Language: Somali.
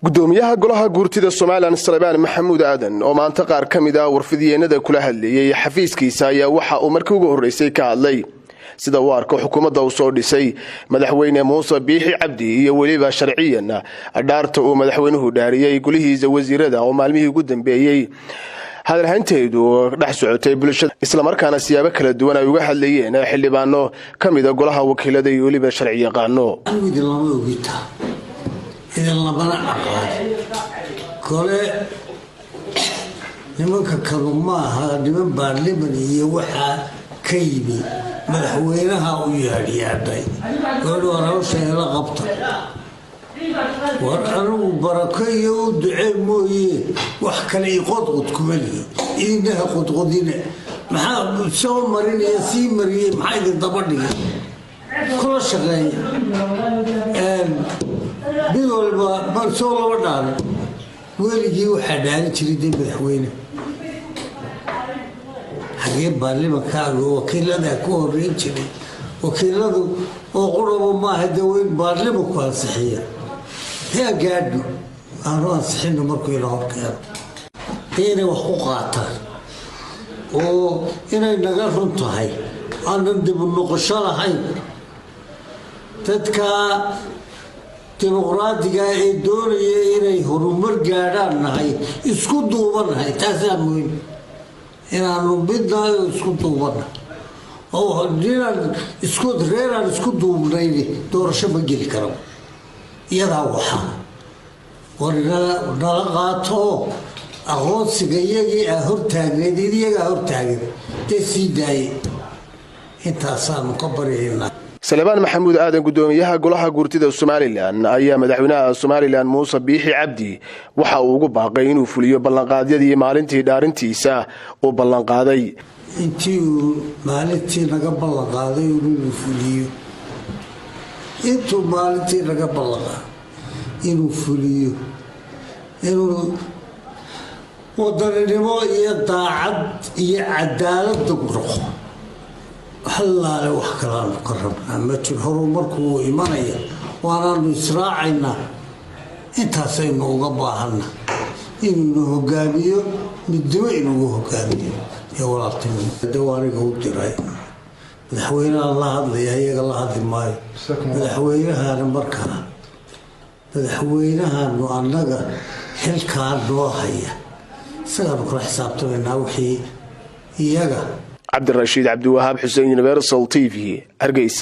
gudoomiyaha golaha guurtida Soomaaliland Salebaan Maxamuud Aadan oo maanta qaar kamid ah warfidiyeenada kula hadlayay xafiiskiisa ayaa waxa uu markii ugu horeysay ka hadlay sida uu arko xukuumadda uu soo dhisay madaxweyne Muuse Biixi Cabdi iyo waliba sharciyan dhaarta uu madaxweynuhu dhaariyay golihiisa wasiirada oo maalmihii ugu dambeeyay hadal hanteedu dhax socotay bulshada isla markaana siyaabo kala duwan ay uga hadlayeen xildhibaano kamid ah golaha wakiilada iyo waliba sharci yaqaano إذا لبنا عقاد كله نمك كلمة هذا من برلماني يوحى كيبي مدحوينها ويهدي هذي قالوا أنا وشيء لقبته وأنا بركة ودعاء مويه وحكى لي قطقط كملي إنها قطقطينة ما سوى مرين ياسين مريم حاجة ضبطني كل شيء بيقول برسول ودار ولقي واحد على تريد مدحوينه حقيقة بالله كانوا وكيل هذا كون رينشلي وكيل هذا وقربوا ما هدوين بالله مكان صحية هي قادوا أنا صحيح مركو يلعب كذا هنا وحقوقاتها وهنا نقرهم طهي أنا ندب النقشة هاي تذكر ديمقراطية الدولية إلى هرمر جاران هاي إسكت دوبنا هاي تسمين إن بدنا إسكت دوبنا أو هدينا إسكت غير إسكت دوبنا إلي دورش بجيل كرام يدا وحنا ونلقاته أهون سجيجي أهور تاجر دي أهور تاجر تسيداي أنت أصلا مكبرين Salebaan Maxamuud Aadan gudoomiyaha golaha guurtida Soomaaliland ayaa madaxweynaha Soomaaliland Muuse Biixi Cabdi waxa uu ugu baaqay inuu fuliyo ballanqaadyadii maalintii dhaarintiisa oo ballanqaaday intii maalintii laga ballanqaaday inuu fuliyo intuu maalintii laga ballanqaaday inuu fuliyo inuu wadaninimo iyo daacad iyo cadaalad ku roqo حلا لو حكران قربنا ما تجهروا مركو إيمانية وأنا نسراعنا أنت سينو قباهنا إنه قابيو بالدواء إنه قابيو يا ولاتين دواري قوتي راي الحوينا الله هذا يا الله هذا ماي الحوينا هذا مركنا الحوينا هذا أنك حل كار روحية سألك حسابته إنه وحي يجا عبد الرشيد عبد الوهاب حسين يونيفرسال TV هرقيس